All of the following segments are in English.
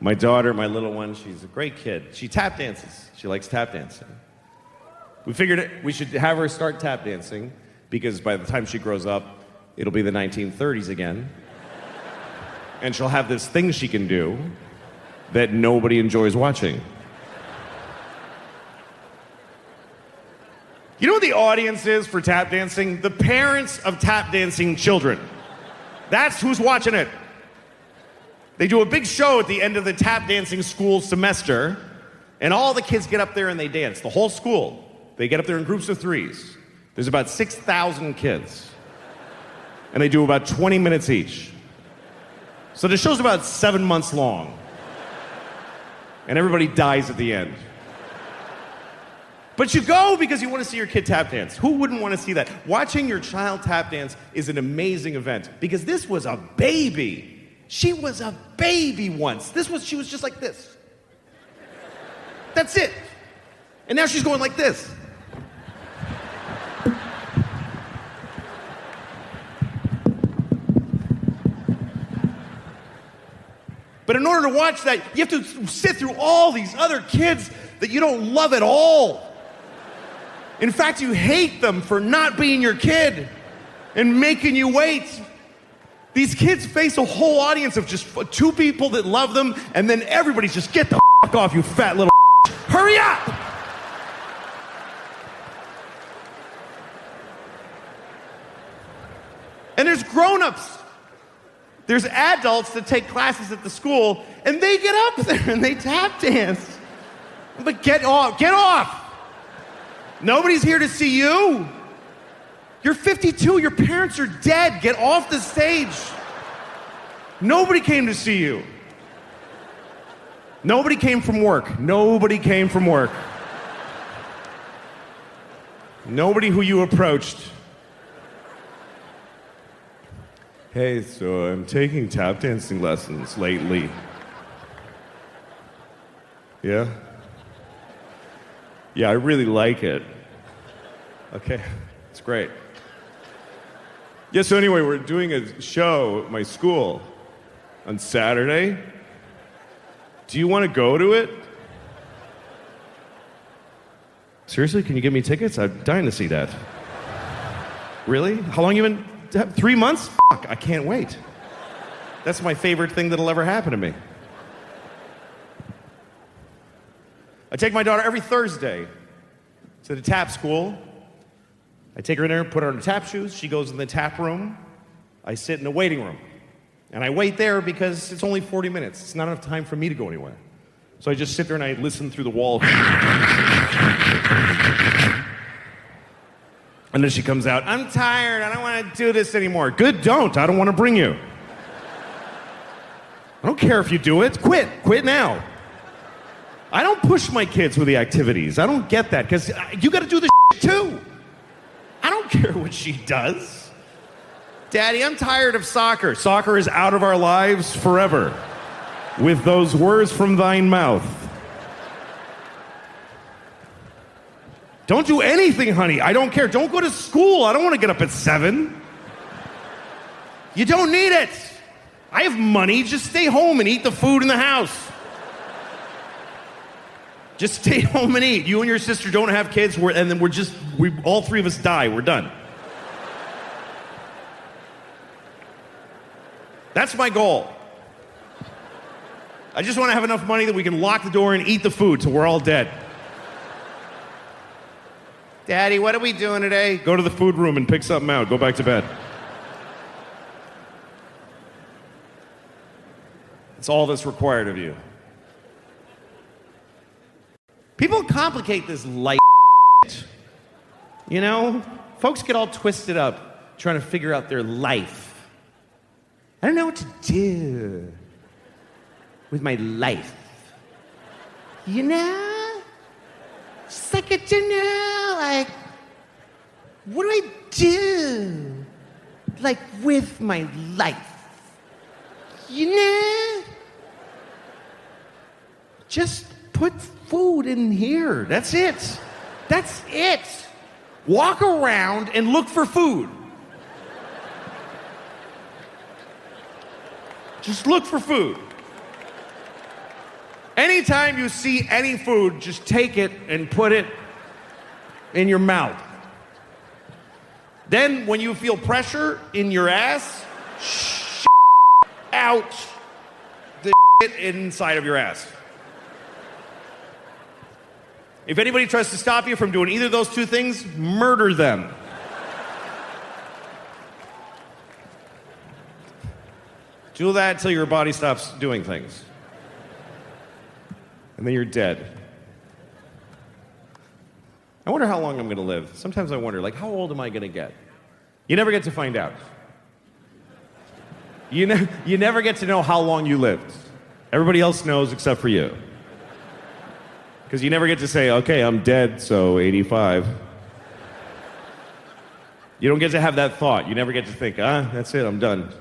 My daughter, my little one, she's a great kid. She tap dances. She likes tap dancing. We figured we should have her start tap dancing because by the time she grows up, it'll be the 1930s again. And she'll have this thing she can do that nobody enjoys watching. You know what the audience is for tap dancing? The parents of tap dancing children. That's who's watching it. They do a big show at the end of the tap dancing school semester, and all the kids get up there and they dance. The whole school. They get up there in groups of threes. There's about 6,000 kids. And they do about 20 minutes each. So the show's about 7 months long. And everybody dies at the end. But you go because you want to see your kid tap dance. Who wouldn't want to see that? Watching your child tap dance is an amazing event because this was a baby. She was a baby once. She was just like this. That's it. And now she's going like this. But in order to watch that, you have to sit through all these other kids that you don't love at all. In fact, you hate them for not being your kid and making you wait. These kids face a whole audience of just 2 people that love them, and then everybody's just, get the fuck off, you fat little hurry up! And there's grown-ups. There's adults that take classes at the school, and they get up there and they tap dance. But get off, get off! Nobody's here to see you. You're 52, your parents are dead. Get off the stage. Nobody came to see you. Nobody came from work. Nobody came from work. Nobody who you approached. Hey, so I'm taking tap dancing lessons lately. Yeah? Yeah, I really like it. Okay, it's great. Yeah, so anyway, we're doing a show at my school on Saturday. Do you want to go to it? Seriously, can you give me tickets? I'm dying to see that. Really? How long you been? 3 months? Fuck, I can't wait. That's my favorite thing that'll ever happen to me. I take my daughter every Thursday to the tap school. I take her in there, put her in the tap shoes. She goes in the tap room. I sit in the waiting room. And I wait there because it's only 40 minutes. It's not enough time for me to go anywhere. So I just sit there and I listen through the wall. And then she comes out, I'm tired, I don't want to do this anymore. Good, don't. I don't want to bring you. I don't care if you do it. Quit now. I don't push my kids with the activities. I don't get that, because you got to do the shit too. I don't care what she does. Daddy, I'm tired of soccer. Soccer is out of our lives forever. With those words from thine mouth. Don't do anything, honey. I don't care. Don't go to school. I don't want to get up at 7. You don't need it. I have money. Just stay home and eat the food in the house. Just stay home and eat. You and your sister don't have kids, and then we all 3 of us die. We're done. That's my goal. I just want to have enough money that we can lock the door and eat the food till we're all dead. Daddy, what are we doing today? Go to the food room and pick something out. Go back to bed. It's all that's required of you. People complicate this life, you know? Folks get all twisted up trying to figure out their life. I don't know what to do with my life. You know? Just like it, you know, like, what do I do? Like, with my life. You know? Just put food in here. That's it. That's it. Walk around and look for food. Just look for food. anytime you see any food, just take it and put it in your mouth. Then, when you feel pressure in your ass, out the inside of your ass. If anybody tries to stop you from doing either of those two things, murder them. Do that until your body stops doing things. And then you're dead. I wonder how long I'm going to live. Sometimes I wonder, like, how old am I going to get? You never get to find out. You never get to know how long you lived. Everybody else knows except for you. Because you never get to say, okay, I'm dead, so 85. You don't get to have that thought. You never get to think, that's it, I'm done.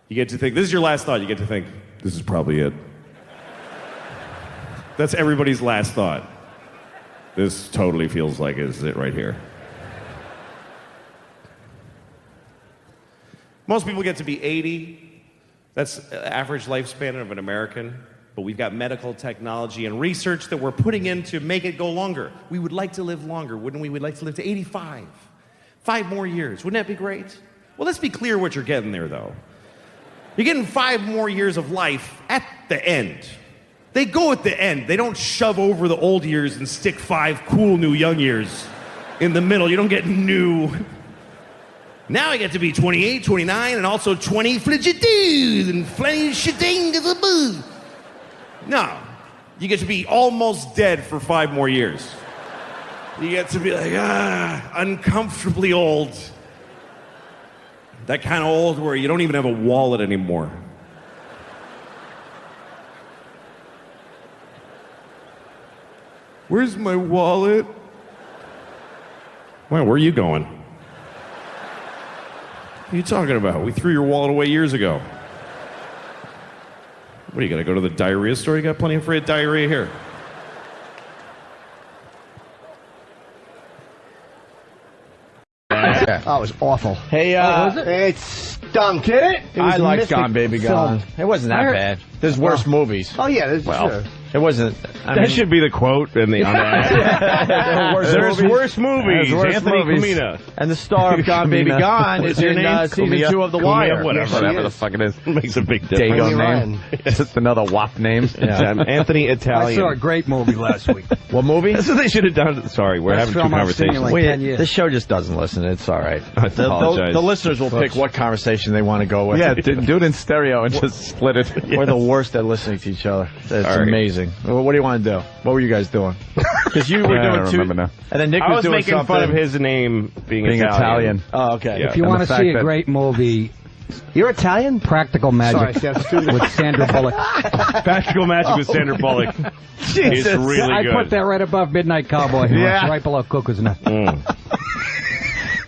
You get to think, this is your last thought. You get to think, this is probably it. That's everybody's last thought. This totally feels like it's it right here. Most people get to be 80. That's the average lifespan of an American. But we've got medical technology and research that we're putting in to make it go longer. We would like to live longer, wouldn't we? We'd like to live to 85. 5 more years. Wouldn't that be great? Well, let's be clear what you're getting there, though. You're getting 5 more years of life at the end. They go at the end. They don't shove over the old years and stick 5 cool new young years in the middle. You don't get new. Now I get to be 28, 29, and also 20 fligidees and fligidees. No. You get to be almost dead for 5 more years. You get to be like, uncomfortably old. That kind of old where you don't even have a wallet anymore. Where's my wallet? Where are you going? What are you talking about? We threw your wallet away years ago. What, are you going to go to the diarrhea store? You got plenty of free diarrhea here. Oh, it was awful. Hey, it stunk. Did it? I liked Gone Baby Gone. It wasn't that bad. There's worse movies. Oh, yeah. Sure. It wasn't. That should be the quote in the There's worse movies. Anthony Comina. And the star of Gone Baby Gone is in season 2 of The Wire. Whatever the fuck it is. It makes a big difference. Dago name. It's just another WAP name. Yeah. Anthony Italian. I saw a great movie last week. What movie? That's what they should have done. Sorry, we're having 2 conversations. Like 10 years. This show just doesn't listen. It's all right. I apologize. The listeners will pick what conversation they want to go with. Yeah, do it in stereo and just split it. Yes. We're the worst at listening to each other. It's amazing. What do you want to do? What were you guys doing? Because you were doing 2. Remember now. And then Nick I was doing making fun of his name being Italian. Oh, okay. Yeah. If you want to see a great movie, You're Italian? Practical Magic with Sandra Bullock. Practical Magic with Sandra Bullock. It's really I good. put that right above Midnight Cowboy. Yeah. Right below Cuckoo's Nest.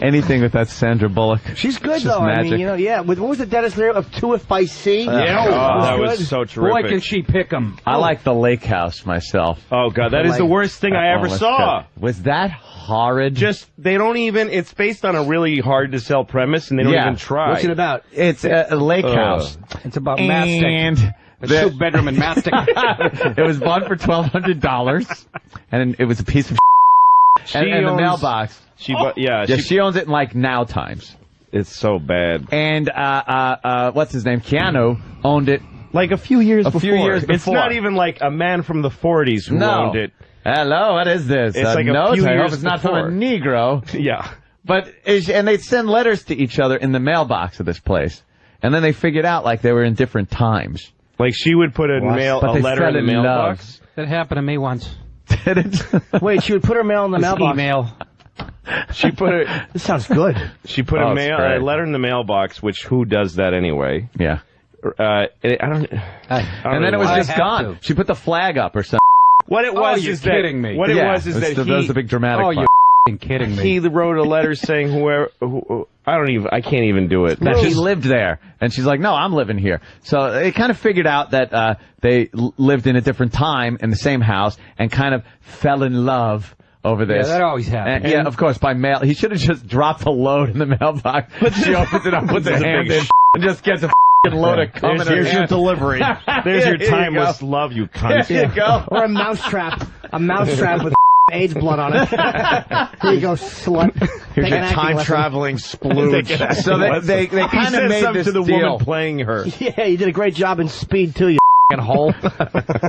Anything with that Sandra Bullock. She's good, She's though. magic. I mean, what was the Dennis Leary of 2 If I See? Yeah, that was good. so terrific. Boy, can she pick 'em. I like The Lake House myself. Oh, God, that is the worst thing I ever saw. Was that horrid? Just, they don't even, it's based on a really hard-to-sell premise, and they don't even try. What's it about? It's a lake house. It's about mastic. And A 2-bedroom in mastic. it was bought for $1,200, and it was a piece of and the mailbox. She owns it in like Now Times. It's so bad. And what's his name? Keanu owned it Like a few years a few years before. It's not even like a man from the 40s who owned it. Hello, what is this? It's like a note? few I hope years it's not before. from a Negro. Yeah. But and they'd send letters to each other in the mailbox of this place, and then they figured out like they were in different times. Like she would put a letter in the mailbox. That happened to me once. Did it? Wait, she would put her mail in the mailbox. Email. She put it. This sounds good. She put a letter in the mailbox, which who does that anyway? Yeah. And then it was just gone. She put the flag up or something. What it was you're is kidding me. What it was is that that was the big dramatic part. You're kidding me. He wrote a letter saying I can't even do it. That she lived there. And she's like, no, I'm living here. So they kind of figured out that they lived in a different time in the same house and kind of fell in love over this. Yeah, that always happens. And, of course, by mail. He should have just dropped a load in the mailbox. But she opens it up, puts her hand in, and just gets a load of cum in her Here's your hand. delivery. There's your Here you timeless go. love, you cunt. Here you go. Or a mousetrap. A mousetrap with AIDS blood on it. Here you go, slut. Here's Take your an acting lesson. time-traveling splooge. So they He kind of says made something this to the deal. woman playing her. Yeah, you did a great job in Speed, too, you hole.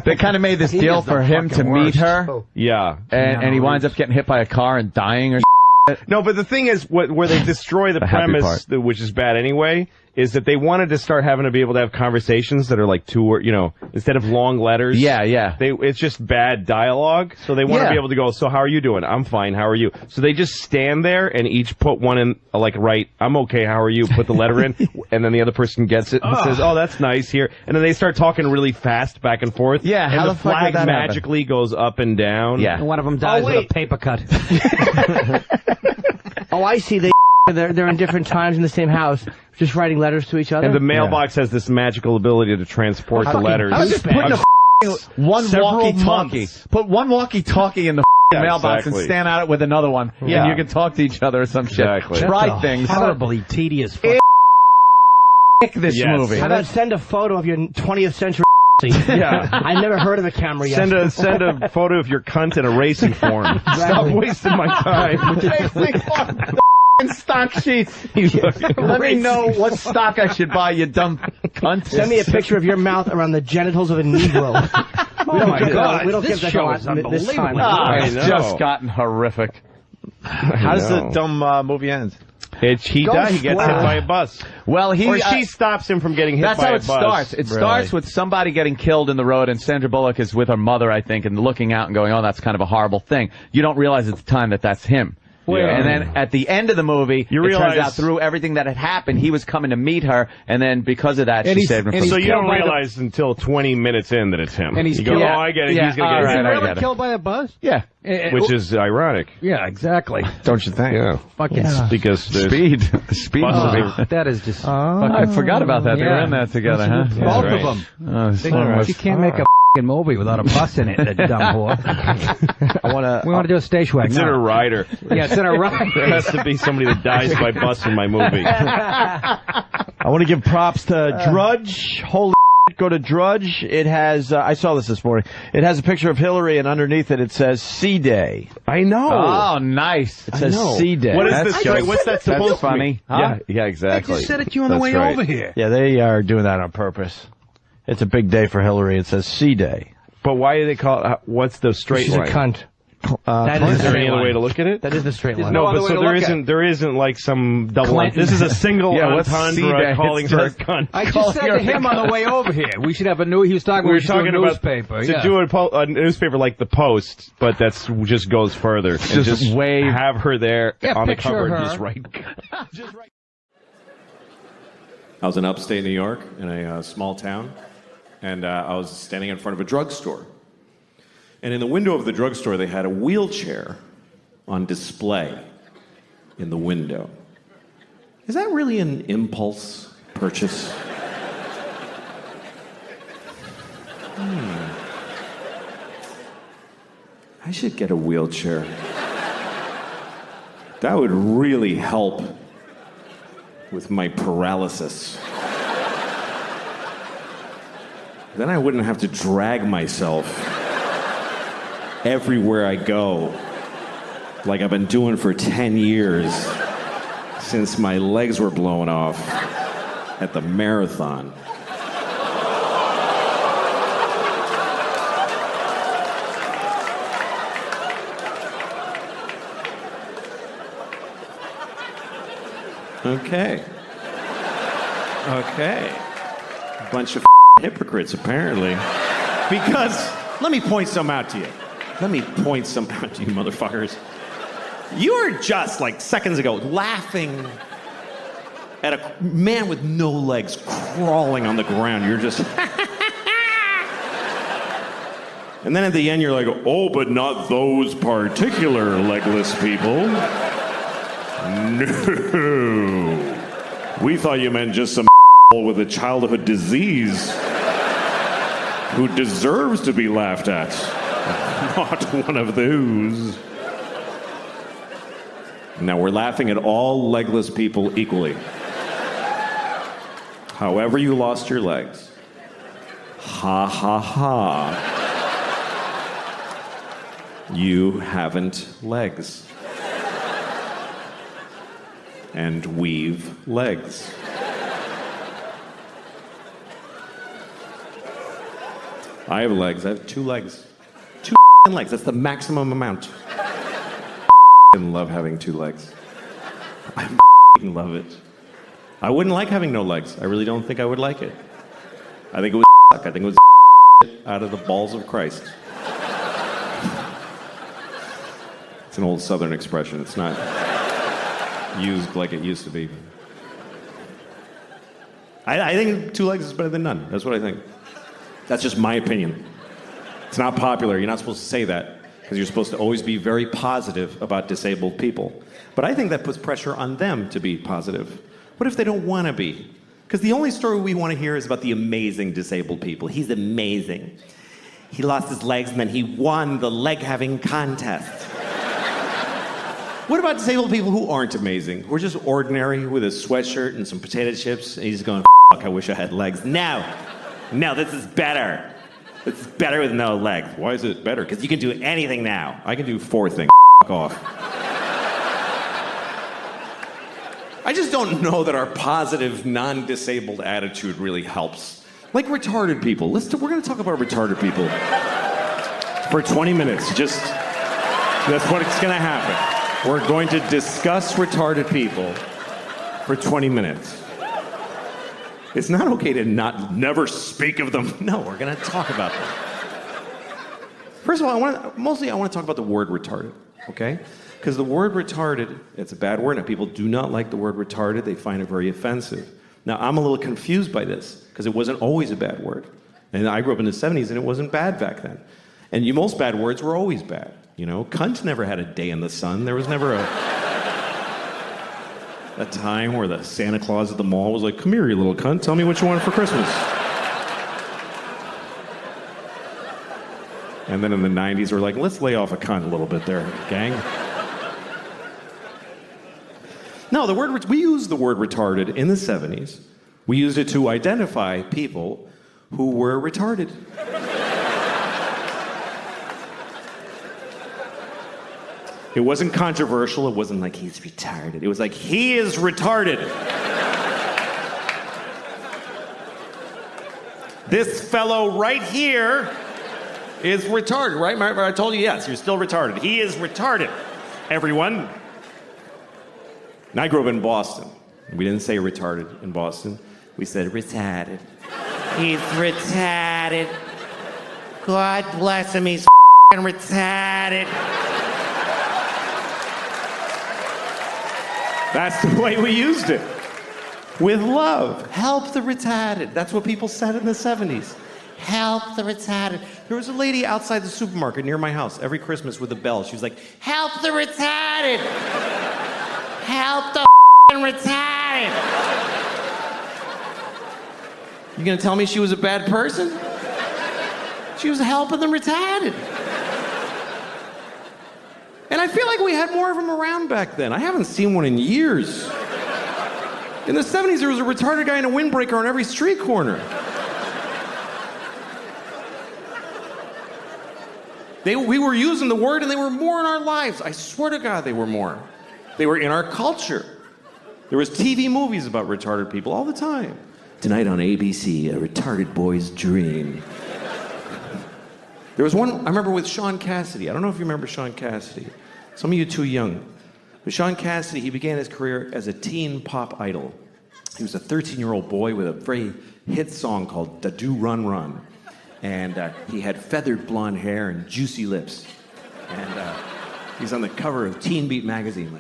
They kind of made this deal is the for him to fucking meet worst. her, Yeah. and he winds up getting hit by a car and dying or No, but the thing is, where they destroy the The happy premise, which is bad anyway, is that they wanted to start having to be able to have conversations that are like instead of long letters. Yeah. It's just bad dialogue, so they want to Yeah. be able to go, so how are you doing? I'm fine, how are you? So they just stand there and each put one in, write, I'm okay, how are you? Put the letter in, and then the other person gets it and says, oh, that's nice here. And then they start talking really fast back and forth. Yeah, and how the the fuck flag did that happen? magically goes up and down. Yeah. And one of them dies with a wait. paper cut. Oh, I see. They're in different times in the same house, just writing letters to each other. And the mailbox has this magical ability to transport the letters. I was just putting one Several walkie-talkie. months. Put one walkie-talkie in the mailbox exactly. and stand out it with another one, Yeah. and you can talk to each other or some shit. Exactly. Try things. Horribly tedious. This Yes. movie. How about send a photo of your 20th century? Yeah. I never heard of a camera yet. Send a photo of your cunt in a racing form. Stop wasting my time. Stock sheets. Let me know what stock I should buy, you dumb cunt. Send me a picture of your mouth around the genitals of a Negro. We don't give God, we don't this give show that is a lot this time. unbelievably Ah, it's I know. just gotten horrific. How does the know. dumb movie end? He gets hit square. by a bus. Well, Or she stops him from getting hit That's by how a it bus. starts. It starts with somebody getting killed in the road, and Sandra Bullock is with her mother, I think, and looking out and going, oh, that's kind of a horrible thing. You don't realize at the time that that's him. Yeah. And then at the end of the movie, You it turns realize- out through everything that had happened, he was coming to meet her, and then because of that, she saved him from So you don't killed by the- realize until 20 minutes in that it's him. And he's you go, killed- oh, I get it. Yeah, He's going to all get right, hit. I Really get it. killed by a bus? Yeah. Which is ironic. Yeah, exactly. Don't you think? Yeah. Fucking Because there's Speed. Speed buses movie. that is just I forgot about that. They were Yeah. in that together, huh? That's both right. of them. Oh, so much. You can't make a fucking movie without a bus in it, that dumb whore. I want We want to do a stage wag. It's in a rider. Yeah, it's in a ride. There has to be somebody that dies by bus in my movie. I want to give props to Drudge. Holy shit, go to Drudge. It has, I saw this morning. It has a picture of Hillary, and underneath it, it says C-Day. I know. Oh, nice. It says C-Day. What is That's this? good. What's that supposed That's funny. to mean? Yeah, exactly. I just said it to you on the That's way right. over here. Yeah, they are doing that on purpose. It's a big day for Hillary. It says C-Day. But why do they call it? What's the straight She's a line? cunt. That Is is the there straight any other line. way to look at it? That is the straight line. No, other but way so to there look at isn't like some double. Clinton. This is a single Yeah, what's entendre C-Day? calling It's her a just- cunt. I just said to him on the way over here, we should have a new. He was talking. We were should do a talking about newspaper. to yeah. do a newspaper like the Post, but that's just goes further. And Just wave. have her there Yeah, on the picture cover and her. just write. I was in upstate New York in a small town, and I was standing in front of a drugstore. And in the window of the drugstore, they had a wheelchair on display in the window. Is that really an impulse purchase? I should get a wheelchair. That would really help with my paralysis. Then I wouldn't have to drag myself everywhere I go, like I've been doing for 10 years since my legs were blown off at the marathon. Okay. Bunch of hypocrites, apparently. Because, let me point some out to you. Let me point some out to you, motherfuckers. You were just, like, seconds ago, laughing at a man with no legs crawling on the ground. You're just... And then at the end, you're like, oh, but not those particular legless people. No. We thought you meant just some with a childhood disease who deserves to be laughed at. Not one of those. Now we're laughing at all legless people equally. However you lost your legs. Ha ha ha. You haven't legs. And we've legs. I have legs. I have 2 legs. 2 legs. That's the maximum amount. I love having 2 legs. I love it. I wouldn't like having no legs. I really don't think I would like it. I think it would suck. I think it would out of the balls of Christ. It's an old Southern expression. It's not used like it used to be. I think 2 legs is better than none. That's what I think. That's just my opinion. It's not popular. You're not supposed to say that because you're supposed to always be very positive about disabled people. But I think that puts pressure on them to be positive. What if they don't want to be? Because the only story we want to hear is about the amazing disabled people. He's amazing. He lost his legs and then he won the leg-having contest. What about disabled people who aren't amazing? Who are just ordinary with a sweatshirt and some potato chips and he's going, fuck, I wish I had legs. No, this is better. This is better with no legs. Why is it better? Because you can do anything now. I can do 4 things. Fuck off. I just don't know that our positive, non-disabled attitude really helps. Like retarded people. We're going to talk about retarded people for 20 minutes. That's what's going to happen. We're going to discuss retarded people for 20 minutes. It's not okay to never speak of them. No, we're going to talk about them. First of all, I want to talk about the word retarded, okay? Because the word retarded, it's a bad word, and people do not like the word retarded. They find it very offensive. Now, I'm a little confused by this, because it wasn't always a bad word. And I grew up in the 70s, and it wasn't bad back then. And most bad words were always bad. You know, cunt never had a day in the sun. There was never a time where the Santa Claus at the mall was like, come here, you little cunt, tell me what you want for Christmas. And then in the 90s, we're like, let's lay off a cunt a little bit there, gang. No, we used the word retarded in the 70s. We used it to identify people who were retarded. It wasn't controversial. It wasn't like he's retarded. It was like he is retarded. This fellow right here is retarded, right? I told you, yes, you're still retarded. He is retarded, everyone. And I grew up in Boston. We didn't say retarded in Boston. We said retarded. He's retarded. God bless him, he's f***ing retarded. That's the way we used it. With love. Help the retarded. That's what people said in the 70s. Help the retarded. There was a lady outside the supermarket near my house every Christmas with a bell. She was like, help the retarded. Help the retarded. You gonna tell me she was a bad person? She was helping the retarded. And I feel like we had more of them around back then. I haven't seen one in years. In the 70s, there was a retarded guy in a windbreaker on every street corner. We were using the word and they were more in our lives. I swear to God, they were more. They were in our culture. There was TV movies about retarded people all the time. Tonight on ABC, a retarded boy's dream. There was one, I remember with Sean Cassidy. I don't know if you remember Sean Cassidy. Some of you too young. But Sean Cassidy, he began his career as a teen pop idol. He was a 13-year-old boy with a very hit song called Da Do Run Run. And he had feathered blonde hair and juicy lips. And he's on the cover of Teen Beat magazine.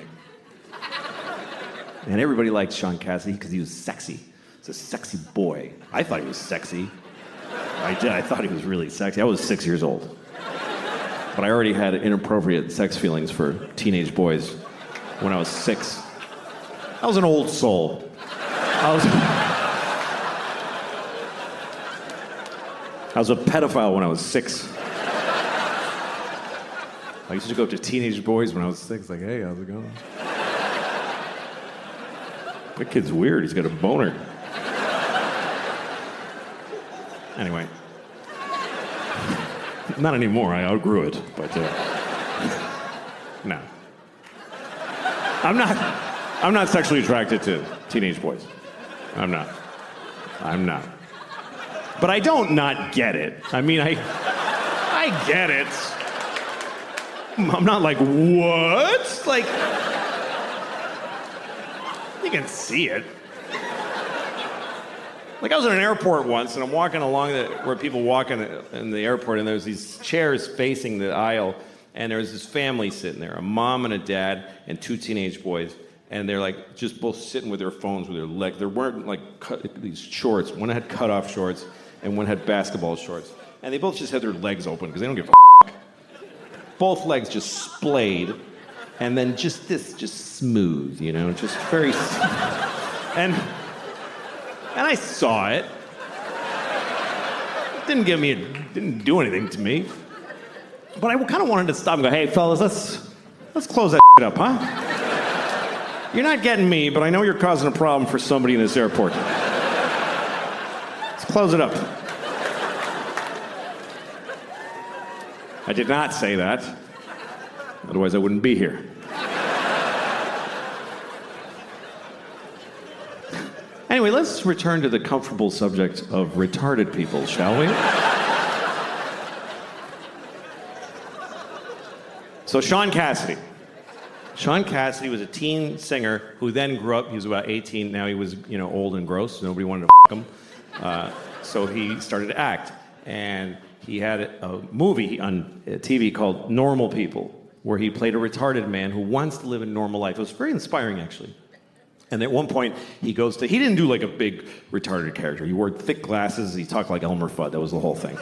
And everybody liked Sean Cassidy because he was sexy. He's a sexy boy. I thought he was sexy. I did. I thought he was really sexy. I was 6 years old. But I already had inappropriate sex feelings for teenage boys when I was 6. I was an old soul. I was a pedophile when I was 6. I used to go up to teenage boys when I was 6, like, hey, how's it going? That kid's weird. He's got a boner. Anyway. Not anymore. I outgrew it. But no. I'm not sexually attracted to teenage boys. I'm not. But I don't not get it. I mean, I get it. I'm not like, what? Like, you can see it. Like, I was in an airport once, and I'm walking along where people walk in the airport, and there's these chairs facing the aisle, and there's this family sitting there, a mom and a dad and 2 teenage boys, and they're like just both sitting with their phones with their legs. They're wearing like these shorts. One had cutoff shorts, and one had basketball shorts, and they both just had their legs open because they don't give a f***. Both legs just splayed, and then just smooth, you know, just very, and I saw it. It didn't do anything to me. But I kind of wanted to stop and go, hey, fellas, let's close that up, huh? You're not getting me, but I know you're causing a problem for somebody in this airport. Let's close it up. I did not say that. Otherwise, I wouldn't be here. Anyway, let's return to the comfortable subject of retarded people, shall we? So Sean Cassidy. Sean Cassidy was a teen singer who then grew up. He was about 18. Now he was, old and gross. Nobody wanted to f*** him. So he started to act. And he had a movie on TV called Normal People, where he played a retarded man who wants to live a normal life. It was very inspiring, actually. And at one point, he didn't do like a big retarded character. He wore thick glasses. He talked like Elmer Fudd. That was the whole thing.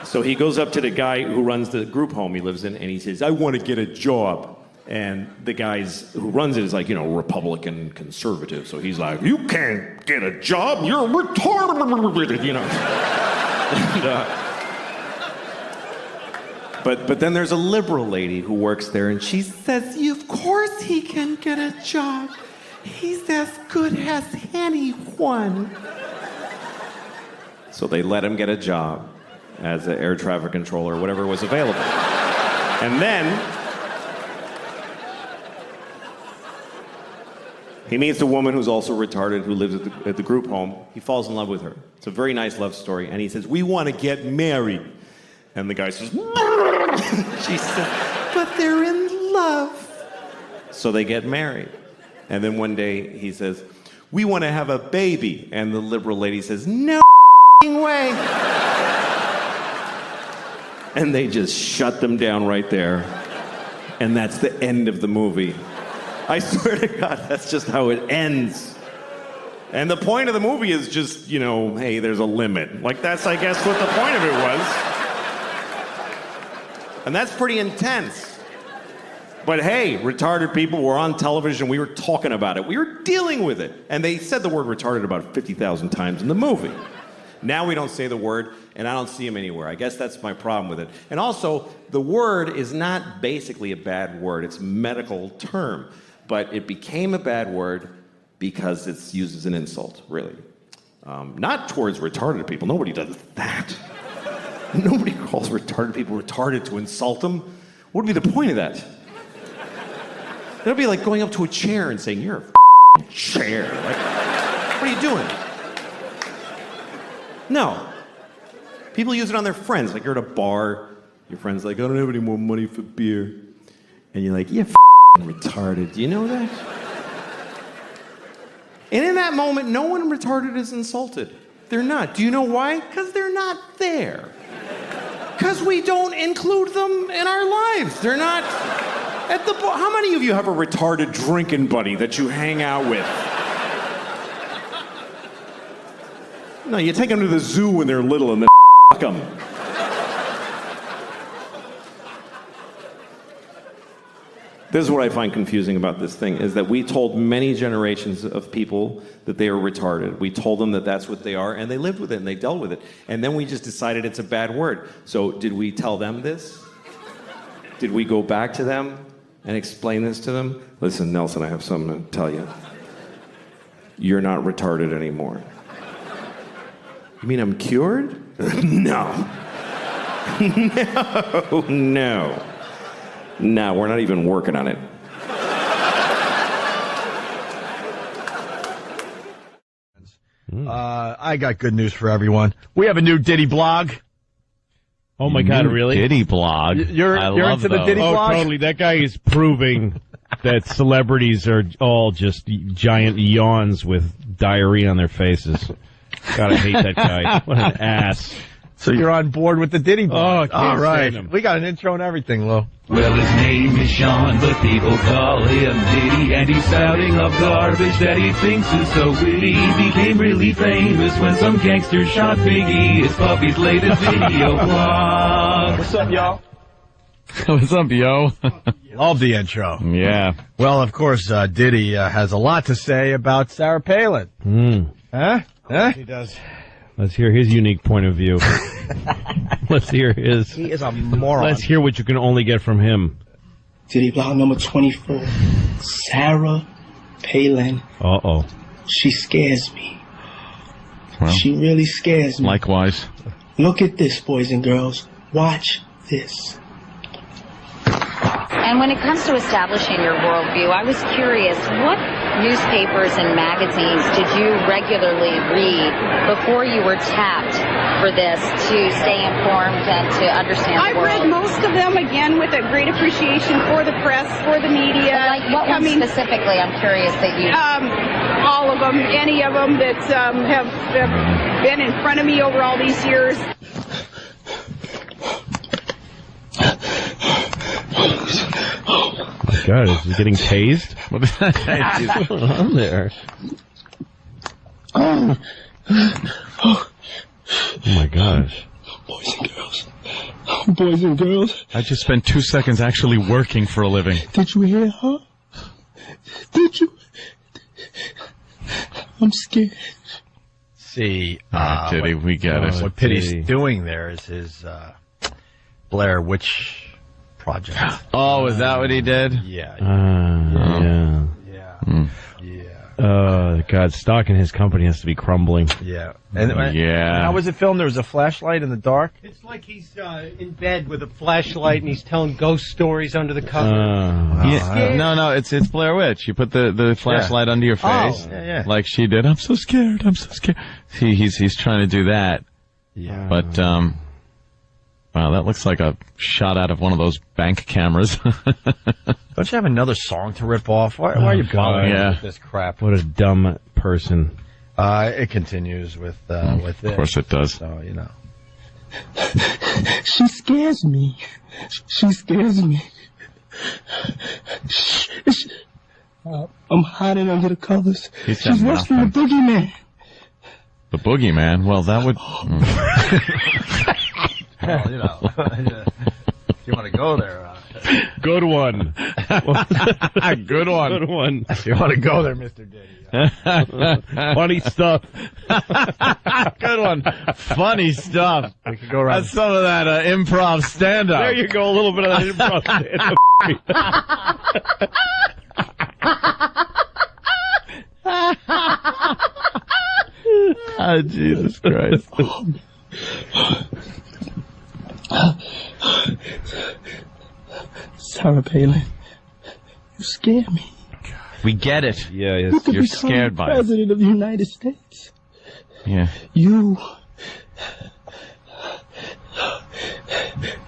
So he goes up to the guy who runs the group home he lives in, and he says, I want to get a job. And the guys who runs it is like, Republican conservative. So he's like, you can't get a job. You're retarded, And, but then there's a liberal lady who works there, and she says, of course he can get a job. He's as good as anyone. So they let him get a job as an air traffic controller or whatever was available. And then he meets a woman who's also retarded who lives at the group home. He falls in love with her. It's a very nice love story. And he says, we want to get married. And the guy says, she says, but they're in love. So they get married. And then one day he says, we want to have a baby. And the liberal lady says, no way. And they just shut them down right there. And that's the end of the movie. I swear to God, that's just how it ends. And the point of the movie is just, hey, there's a limit. Like, that's, I guess, what the point of it was. And that's pretty intense. But hey, retarded people were on television. We were talking about it. We were dealing with it. And they said the word retarded about 50,000 times in the movie. Now we don't say the word, and I don't see them anywhere. I guess that's my problem with it. And also, the word is not basically a bad word. It's a medical term. But it became a bad word because it's used as an insult, really. Not towards retarded people. Nobody does that. Nobody calls retarded people retarded to insult them. What would be the point of that? It'll be like going up to a chair and saying, you're a chair. Like, what are you doing? No. People use it on their friends. Like, you're at a bar, your friend's like, I don't have any more money for beer. And you're like, you're retarded. Do you know that? And in that moment, no one retarded is insulted. They're not. Do you know why? Because they're not there. Because we don't include them in our lives. They're not at the bar. How many of you have a retarded drinking buddy that you hang out with? No, you take them to the zoo when they're little and then fuck them. This is what I find confusing about this thing, is that we told many generations of people that they are retarded. We told them that that's what they are, and they lived with it, and they dealt with it. And then we just decided it's a bad word. So did we tell them this? Did we go back to them and explain this to them? Listen, Nelson, I have something to tell you. You're not retarded anymore. You mean I'm cured? No. No, we're not even working on it. I got good news for everyone. We have a new Diddy blog. Oh my God, really? Diddy blog. You're love into the those. Diddy blog? Totally. That guy is proving that celebrities are all just giant yawns with diarrhea on their faces. Gotta hate that guy. What an ass. So you're on board with the Diddy blog. Oh, I can't all right. stand him. We got an intro and everything, Lo. Well, his name is Sean, but people call him Diddy, and he's spouting off garbage that he thinks is so witty. He became really famous when some gangster shot Biggie. It's Puffy's latest video blog. What's up, y'all? What's up, yo? Love the intro. Yeah. Well, of course, Diddy has a lot to say about Sarah Palin. Huh? He does. Let's hear his unique point of view. Let's hear his. He is a moron. Let's hear what you can only get from him. Diddy blog number 24. Sarah Palin. Uh-oh. She scares me. Well, She really scares me. likewise. Look at this, boys and girls. Watch this. And when it comes to establishing your worldview, I was curious, what newspapers and magazines did you regularly read before you were tapped for this to stay informed and to understand the world? I read most of them, again, with a great appreciation for the press, for the media. Like what ones specifically? I'm curious that you... all of them, any of them that have been in front of me over all these years. Oh my God, is he getting tased? What is that? What's going on there? Oh my gosh. Boys and girls. Boys and girls. I just spent 2 seconds actually working for a living. Did you hear her? Did you? I'm scared. See, Diddy, we get it. what Diddy's doing there is his Blair Witch Project. Oh, is that what he did? Yeah. God, stock in his company has to be crumbling. Yeah. And Yeah. how was it filmed? There was a flashlight in the dark? It's like he's in bed with a flashlight and he's telling ghost stories under the cover. No, it's Blair Witch. You put the flashlight under your face, yeah. like she did. I'm so scared. He's trying to do that. Yeah. But wow, that looks like a shot out of one of those bank cameras. Don't you have another song to rip off? Why are you bothering with this crap? What a dumb person. It continues with this. Of course it does. So, you know. She scares me. She scares me. I'm hiding under the covers. He said She's worse than the boogeyman. The boogeyman? Well, that would... Well, you know. If you want to go there. Good one. Good one. Good one. If you want to go there, Mr. Diddy. Funny stuff. Good one. Funny stuff. We could go around. That's some of that improv stand-up. There you go, a little bit of that improv Oh, Jesus Christ. Sarah Palin, you scare me. We get it. Yeah, You could You're become scared by it. president of the United States. Yeah. You.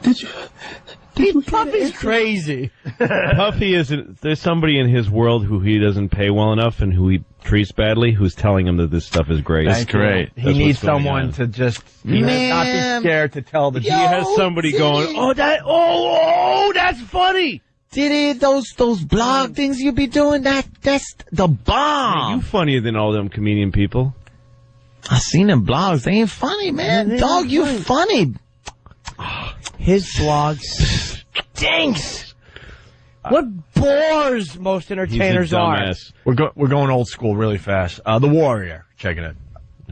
Did you? Puffy's crazy. Puffy isn't. There's somebody in his world who he doesn't pay well enough and who he treats badly, who's telling him that this stuff is great. That's great. He That's needs what's going someone on. to just not be scared to tell the He has somebody going, oh, that's funny. Diddy, those blog things you be doing, that's the bomb. You funnier than all them comedian people. I seen them blogs. They ain't funny, man. Dog, you funny. His blog stinks. What bores most entertainers He's a are. dumbass. We're going old school really fast. The Warrior, checking it.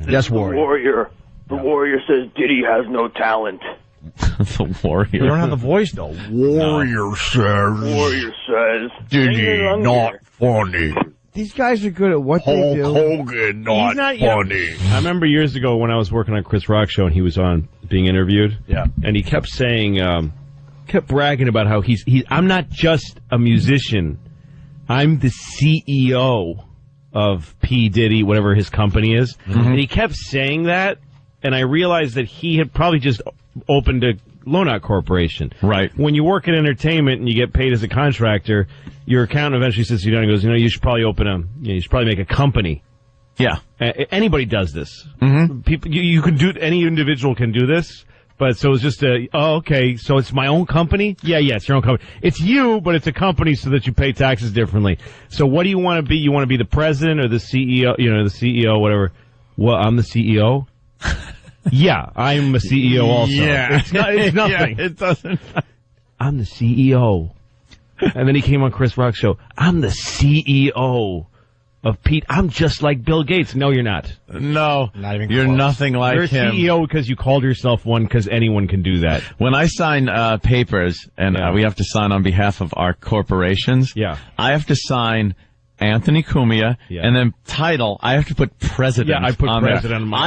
Yes, Warrior. The Warrior says Diddy has no talent. The Warrior. You don't have the voice though. Warrior says. Warrior says Diddy not funny. These guys are good at what they do. Hogan, not funny. I remember years ago when I was working on Chris Rock show and he was on being interviewed. Yeah. And he kept saying, kept bragging about how I'm not just a musician. I'm the CEO of P. Diddy, whatever his company is. Mm-hmm. And he kept saying that, and I realized that he had probably just opened a Lonut Corporation. Right. When you work in entertainment and you get paid as a contractor, your accountant eventually sits you down and goes, you should probably you should probably make a company. Yeah. Anybody does this. Mm-hmm. People, you can do, any individual can do this. But so it's just okay, so it's my own company? Yeah, it's your own company. It's you, but it's a company so that you pay taxes differently. So what do you want to be? You want to be the president or the CEO, the CEO, whatever. Well, I'm the CEO? Yeah, I'm a CEO also. Yeah. It's nothing. Yeah, it doesn't. I'm the CEO. And then he came on Chris Rock's show. I'm the CEO of Pete. I'm just like Bill Gates. No, you're not. No, Not even you're close. nothing like You're a him. CEO because you called yourself one, because anyone can do that. When I sign papers, and we have to sign on behalf of our corporations, I have to sign Anthony Cumia, and then title, I have to put president. Yeah, I put on president there. on mine,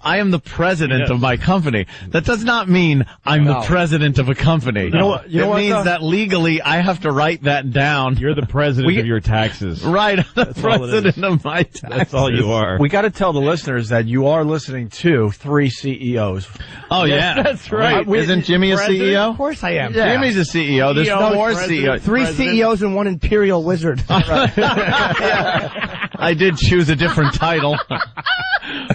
I am the president Yes. of my company. That does not mean I'm the president of a company. You know what? It means that legally I have to write that down. You're the president of your taxes. Right, I'm the all it president is. of my taxes. That's all you are. We got to tell the listeners that you are listening to 3 CEOs. Oh, yeah. That's right. Isn't Jimmy a CEO? Of course I am. Jimmy's a CEO. There's CEO, more president. CEOs. 3 CEOs and 1 imperial lizard. I did choose a different title.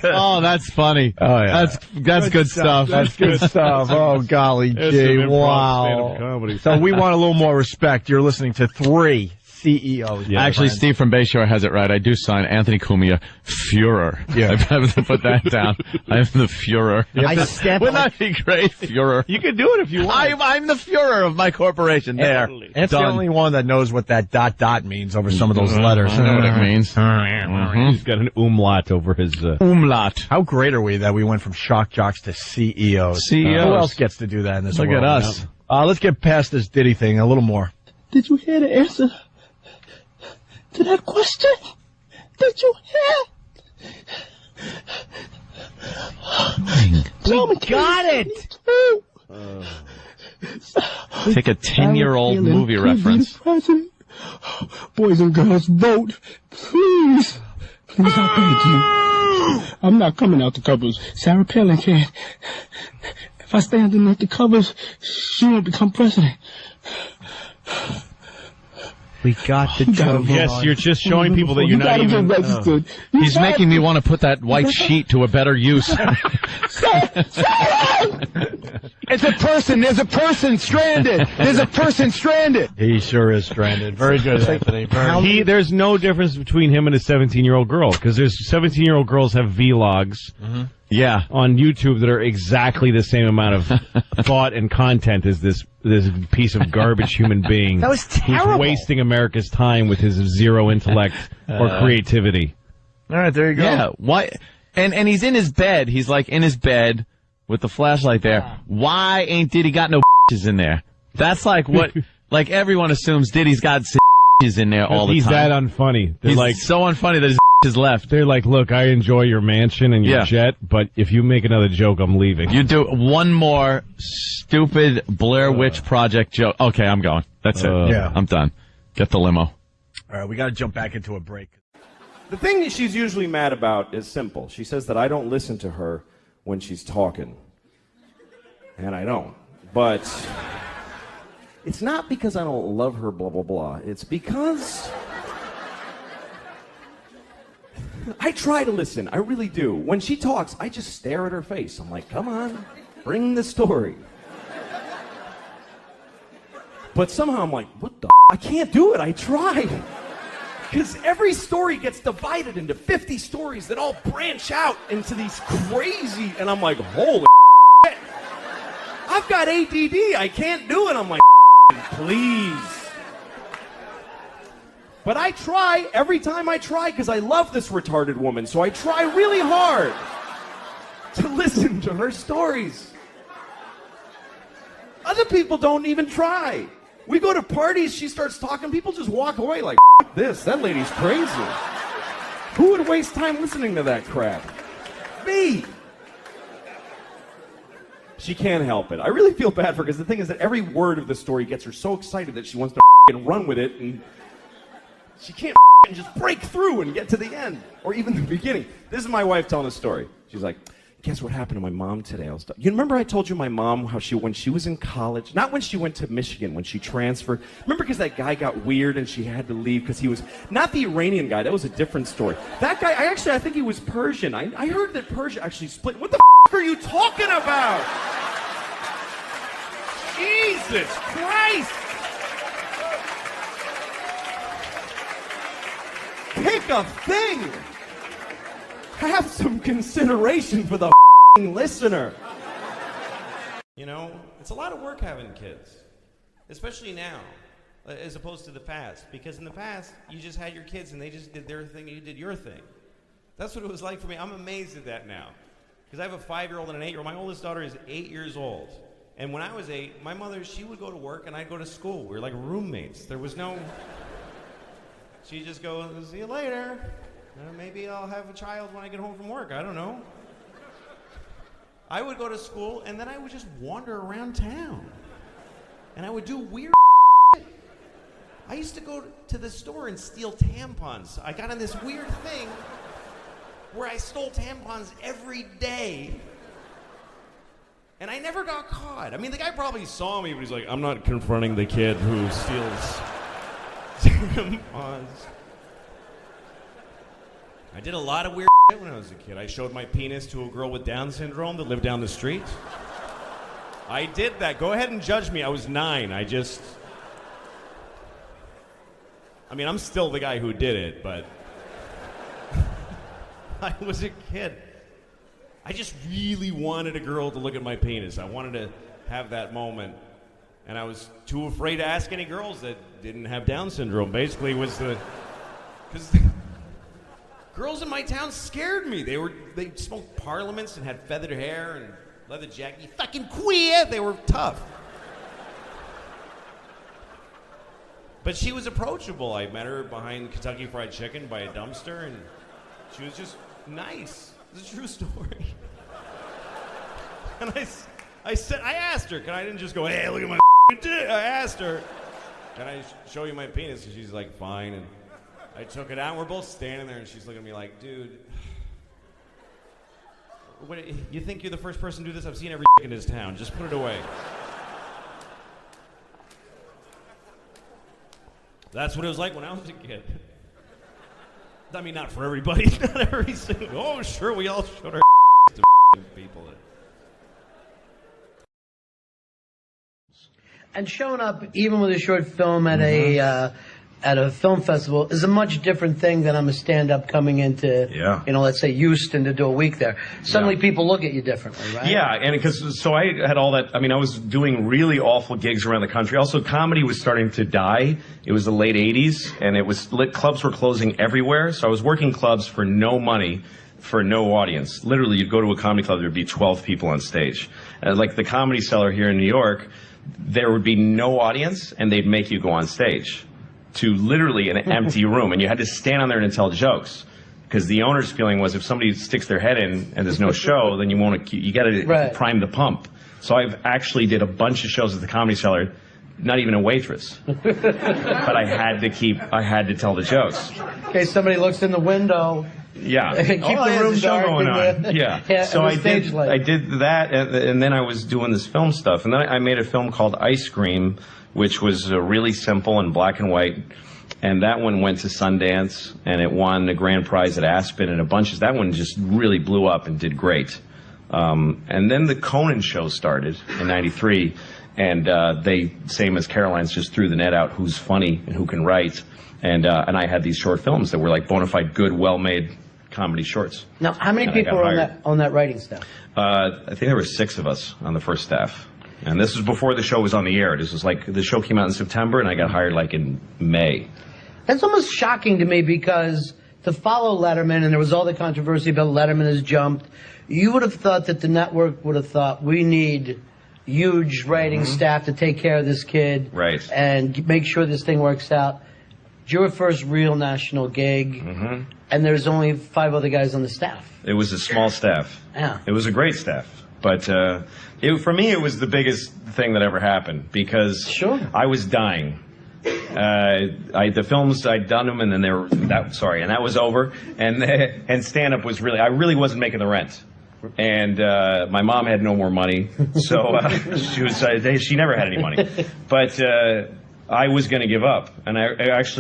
Oh, that's funny. Oh, yeah. That's good stuff. That's good stuff. Oh, golly It's gee. an improv Wow. stand-up comedy. So we want a little more respect. You're listening to 3 CEOs. Yeah. Actually, Steve from Bayshore has it right. I do sign Anthony Cumia, Führer. Yeah. I have to put that down. I'm the Führer. I stamp Wouldn't it. that be great? Führer. You can do it if you want. I'm the Führer of my corporation. There. It's the Done. only one that knows what that ... means over some of those letters. I know what it means. He's got an umlaut over his... Umlaut. How great are we that we went from shock jocks to CEOs? CEOs. Who else gets to do that in this Look world? at us. Let's get past this Diddy thing a little more. Did you hear the answer to that question? Did you hear? Got it! Take a 10-year-old movie reference. President. Boys and girls, vote. Please. Please, I beg you. I'm not coming out the covers. Sarah Palin can't. If I stay underneath the covers, she won't become president. We got the joke. Yes, you're just showing people that you're not gotta even... get registered. You He's gotta- making me want to put that white sheet to a better use. It's a person. There's a person stranded. There's a person stranded. He sure is stranded. Very good, Anthony. There's no difference between him and a 17-year-old girl, because there's 17-year-old girls have vlogs Yeah. on YouTube that are exactly the same amount of thought and content as this piece of garbage human being. That was terrible. Who's wasting America's time with his zero intellect or creativity. All right, there you go. Yeah. Why? And he's in his bed. He's like in his bed with the flashlight there. Why ain't Diddy got no bitches in there? That's like what, like everyone assumes Diddy's got bitches in there all the He's time. that unfunny. They're He's like, so unfunny that his is left. they're like, look, I enjoy your mansion and your Yeah. jet, but if you make another joke, I'm leaving. You do one more stupid Blair Witch Project joke. Okay, I'm going. That's it. Yeah. I'm done. Get the limo. All right, we got to jump back into a break. The thing that she's usually mad about is simple. She says that I don't listen to her when she's talking. And I don't. But it's not because I don't love her, blah, blah, blah. It's because I try to listen. I really do. When she talks, I just stare at her face. I'm like, come on, bring the story. But somehow I'm like, what the I can't do it. I tried. Because every story gets divided into 50 stories that all branch out into these crazy, and I'm like, holy shit. I've got ADD. I can't do it. I'm like, please. But I try every time I try because I love this retarded woman. So I try really hard to listen to her stories. Other people don't even try. We go to parties, she starts talking, people just walk away like, this, that lady's crazy. Who would waste time listening to that crap? Me! She can't help it. I really feel bad for her, because the thing is that every word of the story gets her so excited that she wants to run with it, and she can't just break through and get to the end, or even the beginning. This is my wife telling a story. She's like, guess what happened to my mom today? You remember I told you my mom how when she was in college, not when she went to Michigan, when she transferred, remember because that guy got weird and she had to leave because he was, not the Iranian guy, that was a different story. That guy, I think he was Persian. I heard that Persia actually split. What the are you talking about? Jesus Christ! Pick a thing! Have some consideration for the listener. You know, it's a lot of work having kids, especially now, as opposed to the past. Because in the past, you just had your kids and they just did their thing and you did your thing. That's what it was like for me. I'm amazed at that now. Because I have a 5-year-old and an 8-year-old. My oldest daughter is 8 years old. And when I was 8, my mother, she would go to work and I'd go to school. We were like roommates. There was no... She'd just go, see you later. Maybe I'll have a child when I get home from work. I don't know. I would go to school and then I would just wander around town. And I would do weird shit. I used to go to the store and steal tampons. I got in this weird thing where I stole tampons every day. And I never got caught. I mean, the guy probably saw me, but he's like, I'm not confronting the kid who steals tampons. I did a lot of weird shit when I was a kid. I showed my penis to a girl with Down syndrome that lived down the street. I did that. Go ahead and judge me. I was 9. I mean, I'm still the guy who did it, but I was a kid. I just really wanted a girl to look at my penis. I wanted to have that moment. And I was too afraid to ask any girls that didn't have Down syndrome. Basically, because girls in my town scared me. They smoked parliaments and had feathered hair and leather jacket. You fucking queer! They were tough. But she was approachable. I met her behind Kentucky Fried Chicken by a dumpster, and she was just nice. It's a true story. And I asked her, I didn't just go, hey, look at my dick. I asked her, can I show you my penis? And she's like, fine. And I took it out, and we're both standing there, and she's looking at me like, dude, you think you're the first person to do this? I've seen every dick in this town. Just put it away. That's what it was like when I was a kid. I mean, not for everybody, not every single. Oh, sure, we all showed our to people. And showing up, even with a short film at a film festival, is a much different thing than I'm a stand-up coming into, let's say Houston to do a week there. Suddenly people look at you differently, right? Yeah, and so I had all that. I mean, I was doing really awful gigs around the country. Also, comedy was starting to die. It was the late 80s, and clubs were closing everywhere. So I was working clubs for no money, for no audience. Literally, you'd go to a comedy club, there'd be 12 people on stage. Like the Comedy Cellar here in New York, there would be no audience, and they'd make you go on stage to literally an empty room, and you had to stand on there and tell jokes, because the owner's feeling was if somebody sticks their head in and there's no show, then you got to prime the pump. So I've actually did a bunch of shows at the Comedy Cellar, not even a waitress, but I had to tell the jokes. In case somebody looks in the window. Yeah. Keep the room show dark going on. Yeah. So I did that, and then I was doing this film stuff, and then I made a film called Ice Cream, which was really simple and black and white, and that one went to Sundance, and it won the grand prize at Aspen and a bunch of. That one just really blew up and did great. And then the Conan show started in '93, and they, same as Caroline's, just threw the net out who's funny and who can write, and I had these short films that were like bona fide, good, well-made comedy shorts. Now, how many people were on that writing staff? I think there were 6 of us on the first staff. And this was before the show was on the air. This was like, the show came out in September, and I got hired like in May. That's almost shocking to me, because to follow Letterman, and there was all the controversy about Letterman has jumped, you would have thought that the network would have thought, we need huge writing staff to take care of this kid. Right. And make sure this thing works out. It's your first real national gig. And there's only 5 other guys on the staff. It was a small staff. Yeah. It was a great staff. But for me, it was the biggest thing that ever happened because I was dying. The films, I'd done them, and then and that was over. And stand-up was I really wasn't making the rent. And my mom had no more money, so she never had any money. But I was going to give up, and I as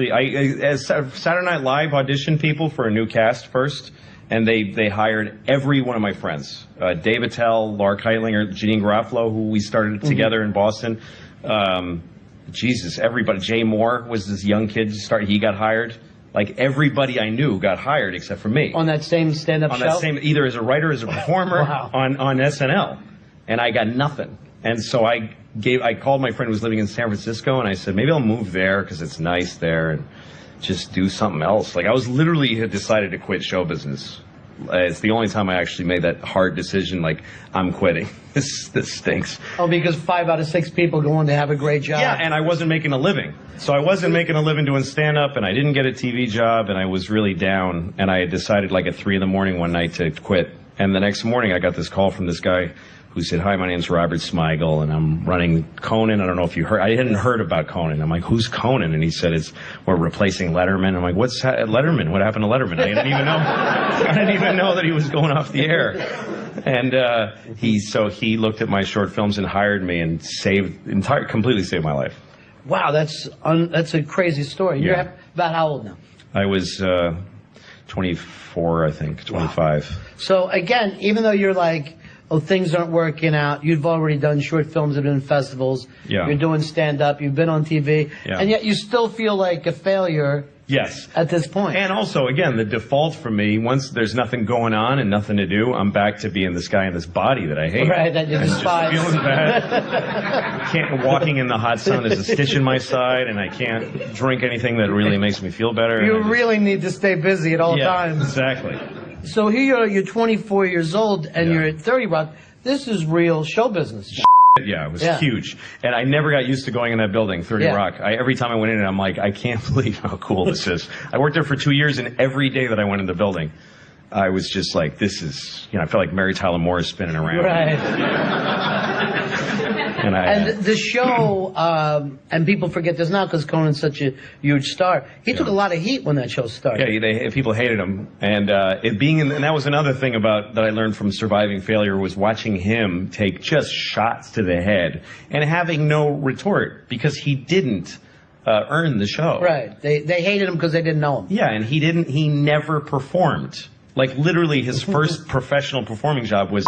Saturday Night Live auditioned people for a new cast first, and they hired every one of my friends, Dave Attell, Laura Keitlinger, Janine Garofalo, who we started together in Boston. Everybody. Jay Moore was this young kid. He got hired. Like everybody I knew got hired except for me. On that same stand-up show? On that either as a writer, as a performer, on SNL, and I got nothing. And so I called my friend who was living in San Francisco, and I said, maybe I'll move there because it's nice there, and just do something else. Like I had decided to quit show business. It's the only time I actually made that hard decision. Like I'm quitting. This stinks. Oh, because 5 out of 6 people go on to have a great job. Yeah, and I wasn't making a living. So I wasn't making a living doing stand-up, and I didn't get a TV job, and I was really down. And I had decided like at 3 a.m. one night to quit. And the next morning I got this call from this guy who said, hi, my name's Robert Smigel, and I'm running Conan. I don't know if you heard. I hadn't heard about Conan. I'm like, who's Conan? And he said, we're replacing Letterman. I'm like, what's Letterman? What happened to Letterman? I didn't even know. I didn't even know that he was going off the air. And he looked at my short films and hired me and completely saved my life. Wow, that's a crazy story. Yeah. You're about how old now? I was 24, I think, 25. Wow. So again, even though you're like, oh, things aren't working out, you've already done short films, have been in festivals, you're doing stand-up, you've been on TV, and yet you still feel like a failure. Yes. At this point. And also, again, the default for me, once there's nothing going on and nothing to do, I'm back to being this guy in this body that I hate. Right, that you despise. Just feeling bad. Walking in the hot sun, there's a stitch in my side, and I can't drink anything that really makes me feel better. You really need to stay busy at all times. Exactly. So here you're 24 years old, and you're at 30 Rock. This is real show business. Yeah, it was huge. And I never got used to going in that building, 30 Rock. Every time I went in, I'm like, I can't believe how cool this is. I worked there for 2 years, and every day that I went in the building, I was just like, this is, I felt like Mary Tyler Moore is spinning around. Right. And the show, and people forget this now because Conan's such a huge star. He took a lot of heat when that show started. Yeah, people hated him, and and that was another thing that I learned from surviving failure was watching him take just shots to the head and having no retort because he didn't earn the show. Right. They hated him because they didn't know him. Yeah, and he never performed. Like literally, his first professional performing job was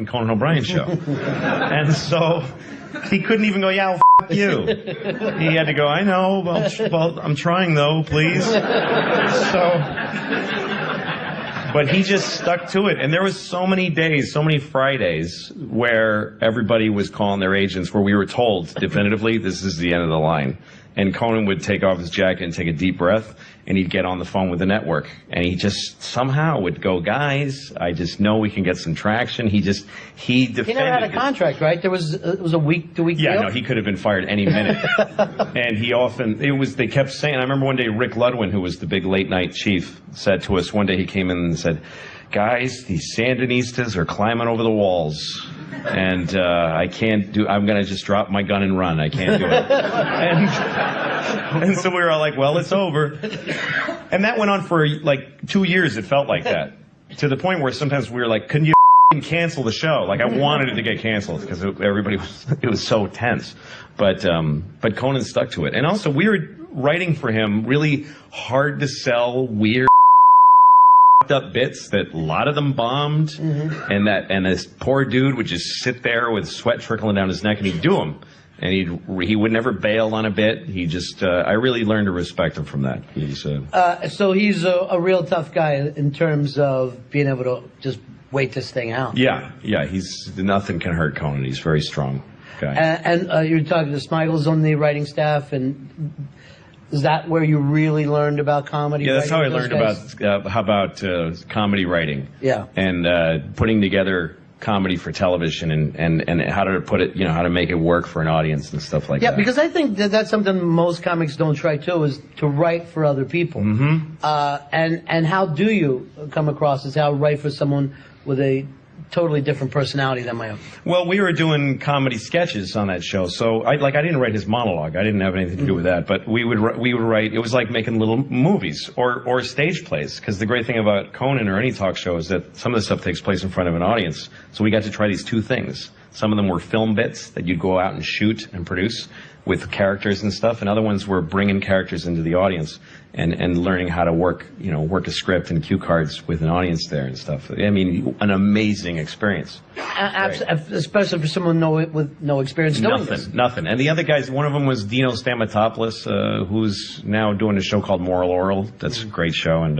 Conan O'Brien's show. And so he couldn't even go, yeah, well, f*** you. He had to go, I know, well, I'm trying though, please. But he just stuck to it. And there was so many days, so many Fridays where everybody was calling their agents where we were told definitively this is the end of the line. And Conan would take off his jacket and take a deep breath, and he'd get on the phone with the network. And he just somehow would go, guys, I just know we can get some traction. He defended. He never had a contract, right? It was a week-to-week deal? Yeah, no, he could have been fired any minute. And they kept saying, I remember one day Rick Ludwin, who was the big late-night chief, said to us, one day he came in and said, guys, these Sandinistas are climbing over the walls. And I'm going to just drop my gun and run. I can't do it. And so we were all like, well, it's over. And that went on for like 2 years. It felt like that. To the point where sometimes we were like, couldn't you cancel the show? Like I wanted it to get canceled because it was so tense. But Conan stuck to it. And also we were writing for him really hard to sell, weird up bits that a lot of them bombed, and this poor dude would just sit there with sweat trickling down his neck, and he'd do them, and he would never bail on a bit. He just I really learned to respect him from that. So he's a real tough guy in terms of being able to just wait this thing out. Yeah, nothing can hurt Conan. He's a very strong guy. And you're talking to Smigels on the writing staff, and is that where you really learned about comedy? Yeah, that's how I learned about comedy writing. Yeah. And putting together comedy for television and how to put it, how to make it work for an audience and stuff like that. Yeah, because I think that's something most comics don't try too, is to write for other people. Mm-hmm. And how do you come across as how to write for someone with a totally different personality than my own? Well, we were doing comedy sketches on that show, so I didn't write his monologue. I didn't have anything to do with that, but we would write. It was like making little movies or stage plays. Because the great thing about Conan or any talk show is that some of the stuff takes place in front of an audience. So we got to try these two things. Some of them were film bits that you'd go out and shoot and produce with characters and stuff, and other ones were bringing characters into the audience and learning how to work a script and cue cards with an audience there and stuff. I mean, an amazing experience. Especially for someone with no experience doing this. Nothing. And the other guys, one of them was Dino Stamatopoulos, who's now doing a show called Moral Oral. That's a great show, and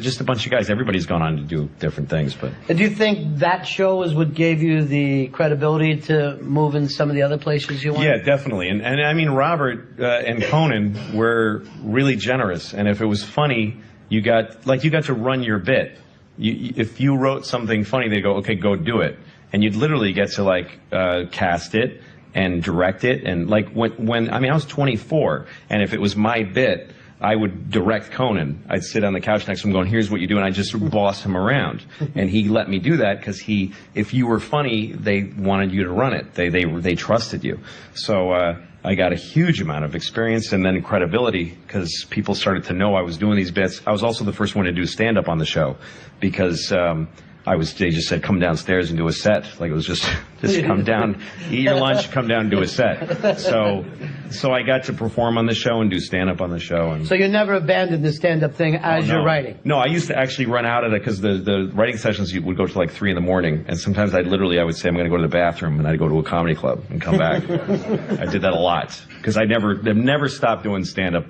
just a bunch of guys. Everybody's gone on to do different things. But do you think that show is what gave you the credibility to move in some of the other places you went? Yeah, definitely. And I mean, Robert and Conan were really generous, and if it was funny, you got to run your bit. If you wrote something funny, they go, okay, go do it, and you'd literally get to cast it and direct it. And when I was 24, and if it was my bit, I would direct Conan. I'd sit on the couch next to him going, here's what you do, and I'd just boss him around. And he let me do that because if you were funny, they wanted you to run it. They trusted you. So I got a huge amount of experience and then credibility because people started to know I was doing these bits. I was also the first one to do stand-up on the show because they just said, come downstairs and do a set. Like, it was just come down, eat your lunch, come down and do a set. So I got to perform on the show and do stand-up on the show. And so you never abandoned the stand-up thing as you're writing? No, I used to actually run out of it because the writing sessions would go to like 3 a.m. And sometimes I would say, I'm going to go to the bathroom, and I'd go to a comedy club and come back. I did that a lot because I've never stopped doing stand-up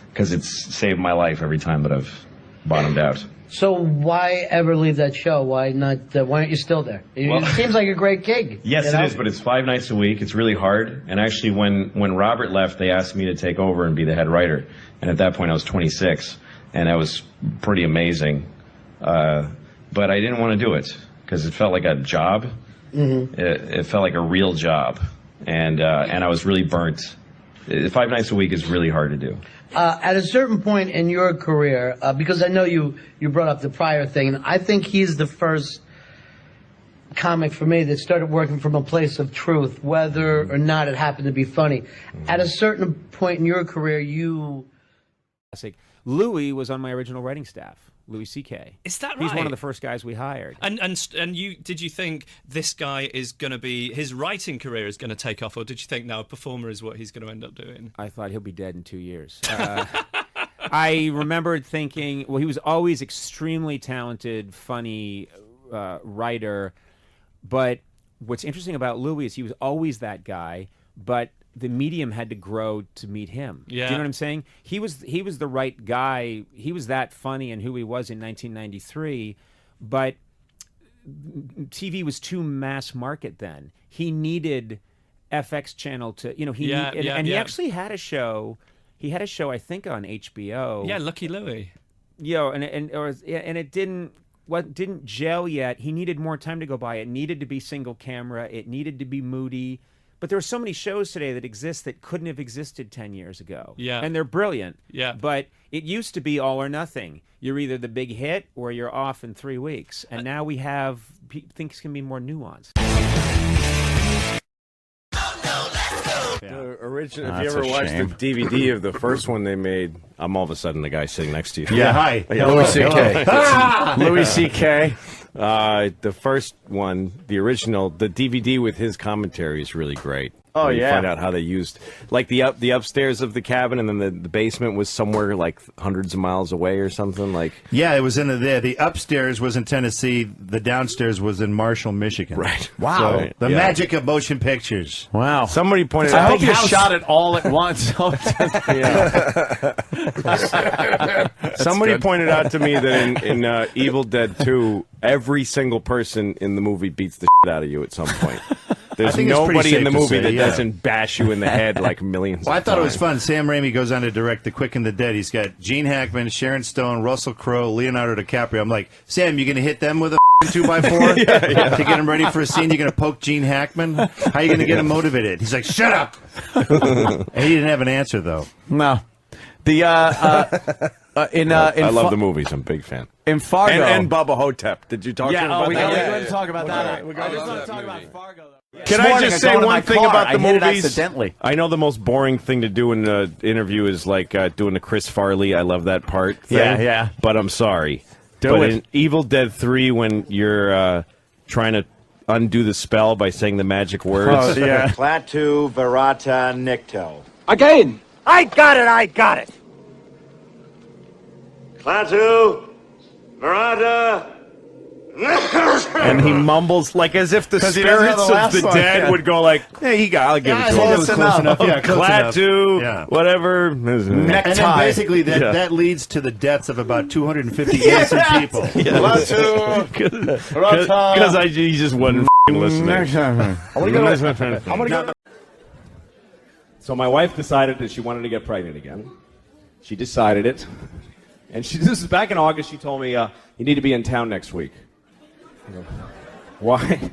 because it's saved my life every time that I've bottomed out. So why ever leave that show? Why not? Why aren't you still there? It seems like a great gig. Yes, it is, but it's 5 nights a week. It's really hard. And actually, when Robert left, they asked me to take over and be the head writer. And at that point, I was 26, and that was pretty amazing. But I didn't want to do it because it felt like a job. Mm-hmm. It felt like a real job, and I was really burnt. 5 nights a week is really hard to do. At a certain point in your career, because I know you brought up the Pryor thing, and I think he's the first comic for me that started working from a place of truth, whether or not it happened to be funny. At a certain point in your career, Louis was on my original writing staff. Louis C.K. Is that right? He's one of the first guys we hired. And did you think this guy is going to be, his writing career is going to take off, or did you think, no, a performer is what he's going to end up doing? I thought he'll be dead in 2 years. I remembered thinking, well, he was always extremely talented, funny writer, but what's interesting about Louis is he was always that guy, but the medium had to grow to meet him. Yeah. Do you know what I'm saying? He was the right guy. He was that funny and who he was in 1993, but TV was too mass market then. He needed FX channel to, he actually had a show. He had a show, I think, on HBO. Yeah, Lucky Louie. And it didn't gel yet. He needed more time to go by. It needed to be single camera. It needed to be moody. But there are so many shows today that exist that couldn't have existed 10 years ago. Yeah. And they're brilliant. Yeah. But it used to be all or nothing. You're either the big hit or you're off in 3 weeks. And now we have, things can be more nuanced. The original. If you ever watched the DVD of the first one they made, I'm all of a sudden the guy sitting next to you. Yeah, hi. Louis C.K. Louis C.K. The first one, the original, the DVD with his commentary is really great. Oh, You yeah. find out how they used, like the upstairs of the cabin, and then the basement was somewhere like hundreds of miles away or something. Like, yeah, it was in there. The upstairs was in Tennessee. The downstairs was in Marshall, Michigan. Right. Wow. So, the magic of motion pictures. Wow. Somebody pointed I out. hope you shot it all at once. Somebody pointed out to me that in Evil Dead 2, every single person in the movie beats the shit out of you at some point. There's nobody in the movie that doesn't bash you in the head like millions Well, I of thought it was times. fun. Sam Raimi goes on to direct The Quick and the Dead. He's got Gene Hackman, Sharon Stone, Russell Crowe, Leonardo DiCaprio. I'm like, Sam, you going to hit them with a 2x4 to get him ready for a scene? You're going to poke Gene Hackman? How are you going to get him motivated? He's like, shut up! And he didn't have an answer, though. No. The I love the movies. I'm a big fan. In Fargo. And Bubba Hotep. Did you talk to him about we're that? going to talk about that. We're going to talk about Fargo. Can I just say one thing about the movies? Accidentally. I know the most boring thing to do in an interview is like doing the Chris Farley. I love that part. Thing, yeah. But I'm sorry. Do it. In Evil Dead 3, when you're trying to undo the spell by saying the magic words. Oh, yeah. Klaatu Verata Nicto. Again! I got it! Klaatu Verata And he mumbles like as if the 'Cause he doesn't know spirits the of last the one, dead yeah. would go like, hey, I'll give it to him. Close enough. Yeah, close enough. Klaatu, Yeah. whatever. And then basically that leads to the deaths of about 250 innocent people. Because he just wasn't listening. So my wife decided that she wanted to get pregnant again. She decided it. And this is back in August. She told me, you need to be in town next week. I go, why?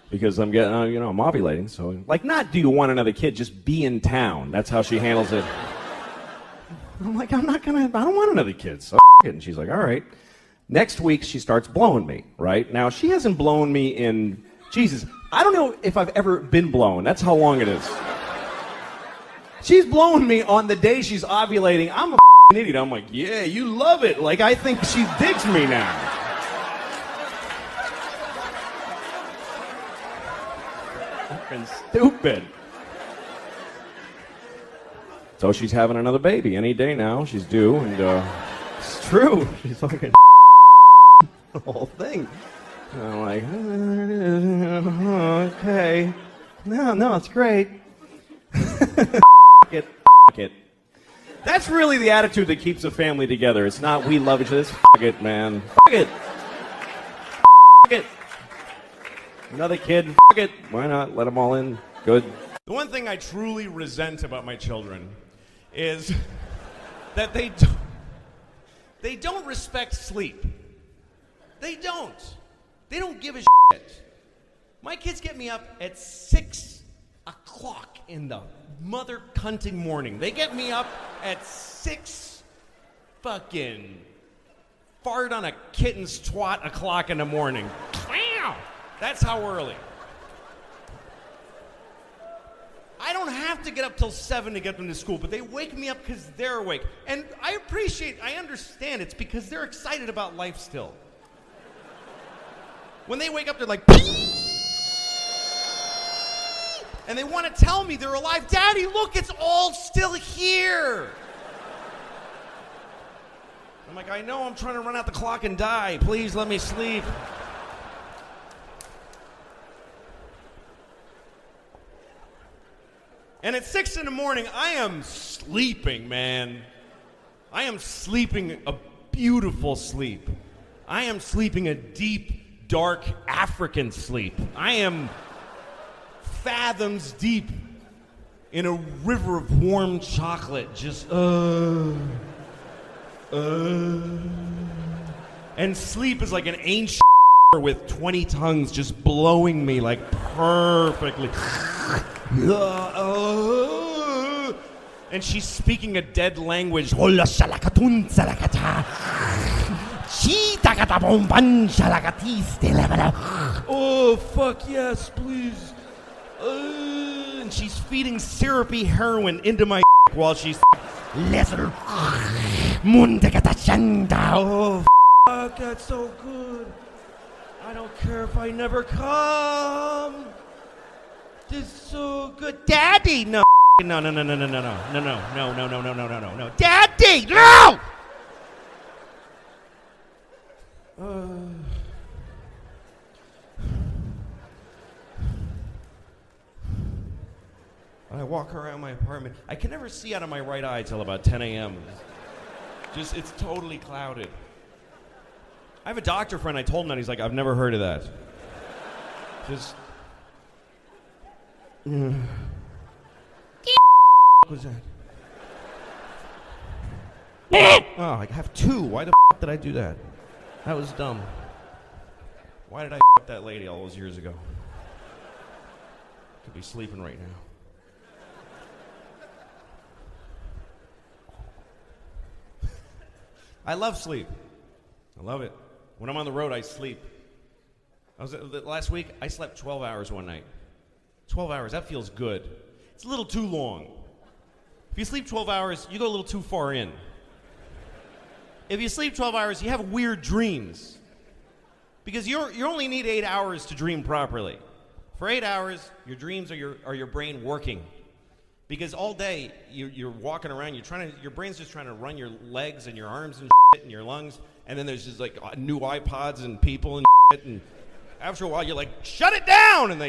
Because I'm getting, I'm ovulating. So, not do you want another kid, just be in town. That's how she handles it. I'm like, I don't want another kid. So it. And she's like, all right. Next week, she starts blowing me, right? Now, she hasn't blown me in, Jesus, I don't know if I've ever been blown. That's how long it is. She's blowing me on the day she's ovulating. I'm a idiot. I'm like, yeah, you love it. Like, I think she digs me now. Fucking stupid. So she's having another baby any day now. She's due, and it's true. She's fucking the whole thing. And I'm like, okay. No, it's great. It. That's really the attitude that keeps a family together. It's not we love each other. It's it, man. It. It. Another kid. It. Why not? Let them all in. Good. The one thing I truly resent about my children is that they don't respect sleep. They don't. They don't give a shit. My kids get me up at 6 o'clock in the mother cunting morning. They get me up at 6 fucking fart on a kitten's twat o'clock in the morning. Wow! That's how early. I don't have to get up till 7 to get them to school, but they wake me up because they're awake. And I understand it's because they're excited about life still. When they wake up, they're like, and they want to tell me they're alive. Daddy, look, it's all still here. I'm like, I know, I'm trying to run out the clock and die. Please let me sleep. And at 6 in the morning, I am sleeping, man. I am sleeping a beautiful sleep. I am sleeping a deep, dark African sleep. I am fathoms deep in a river of warm chocolate, just and sleep is like an ancient with 20 tongues just blowing me like perfectly. And she's speaking a dead language. Oh fuck yes, please. And she's feeding syrupy heroin into my while she's oh fuck, that's so good. I don't care if I never come. This is so good. Daddy, no. No. Daddy, no! I walk around my apartment. I can never see out of my right eye till about 10 a.m. It's totally clouded. I have a doctor friend, I told him that. He's like, I've never heard of that. What was that? Oh, I have two. Why the did I do that? That was dumb. Why did I f that lady all those years ago? Could be sleeping right now. I love sleep. I love it. When I'm on the road, I sleep. Last week, I slept 12 hours one night. 12 hours, that feels good. It's a little too long. If you sleep 12 hours, you go a little too far in. If you sleep 12 hours, you have weird dreams. Because you only need 8 hours to dream properly. For 8 hours, your dreams are your brain working. Because all day, you're walking around, your brain's just trying to run your legs and your arms and shit and your lungs, and then there's just like new iPods and people and shit, and after a while you're like, shut it down! And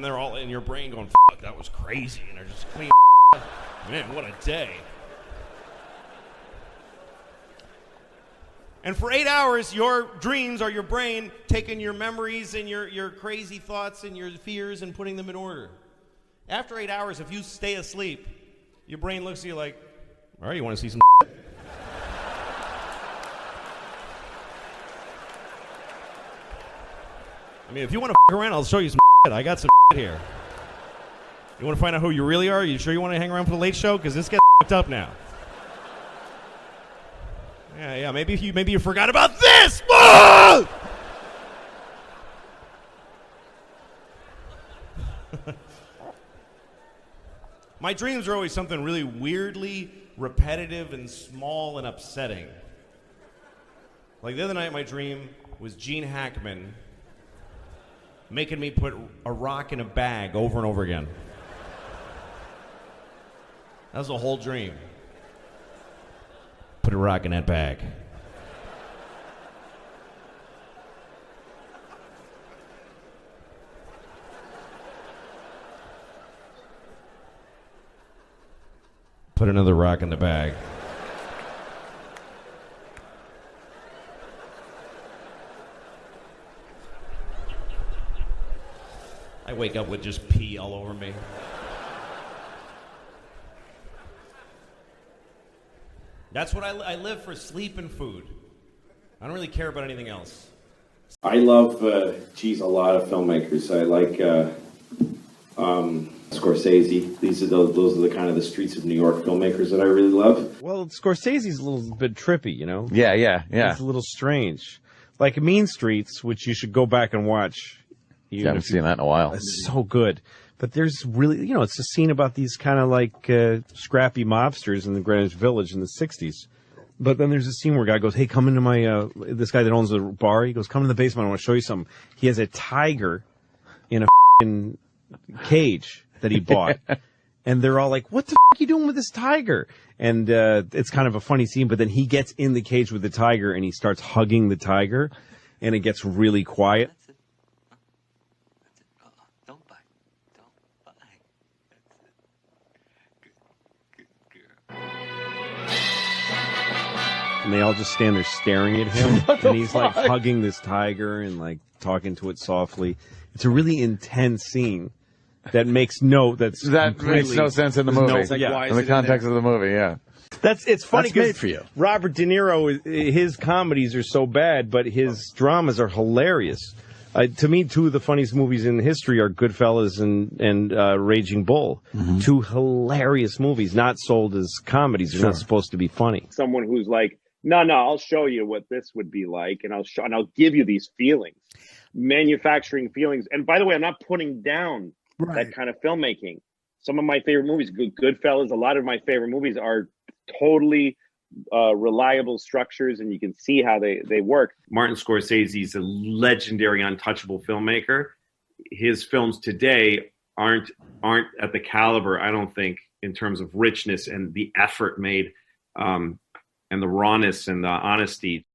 they're all in your brain going, fuck, that was crazy, and they're just clean. Man, what a day. And for 8 hours, your dreams are your brain taking your memories and your crazy thoughts and your fears and putting them in order. After 8 hours, if you stay asleep, your brain looks at you like, all right, you want to see some shit? I mean, if you want to f around, I'll show you some shit. I got some shit here. You want to find out who you really are? You sure you want to hang around for the late show? Because this gets f***ed up now. Yeah, maybe you forgot about this! Ah! My dreams are always something really weirdly repetitive and small and upsetting. Like the other night, my dream was Gene Hackman making me put a rock in a bag over and over again. That was the whole dream. Put a rock in that bag. Put another rock in the bag. I wake up with just pee all over me. That's what I live for, sleep and food. I don't really care about anything else. I love, a lot of filmmakers. I like Scorsese. Those are the kind of the streets of New York filmmakers that I really love. Well, Scorsese's a little bit trippy, you know? Yeah. It's a little strange. Like Mean Streets, which you should go back and watch. You haven't seen that in a while. It's so good. But there's really, it's a scene about these kind of like scrappy mobsters in the Greenwich Village in the 60s. But then there's a scene where a guy goes, hey, come into my, this guy that owns the bar, he goes, come in the basement, I want to show you something. He has a tiger in a f***ing cage that he bought. And they're all like, what the f*** are you doing with this tiger? And it's kind of a funny scene, but then he gets in the cage with the tiger and he starts hugging the tiger, and it gets really quiet. And they all just stand there staring at him. And he's like hugging this tiger and like talking to it softly. It's a really intense scene that makes no sense in the movie. In the context of the movie, yeah. It's funny That's made because for you. Robert De Niro, his comedies are so bad, but his dramas are hilarious. To me, two of the funniest movies in history are Goodfellas and Raging Bull. Mm-hmm. Two hilarious movies, not sold as comedies. They're not supposed to be funny. Someone who's like, no, I'll show you what this would be like, and I'll give you these feelings, manufacturing feelings. And by the way, I'm not putting down that kind of filmmaking. Some of my favorite movies, Goodfellas, a lot of my favorite movies are totally reliable structures, and you can see how they work. Martin Scorsese is a legendary, untouchable filmmaker. His films today aren't at the caliber, I don't think, in terms of richness and the effort made, and the rawness and the honesty.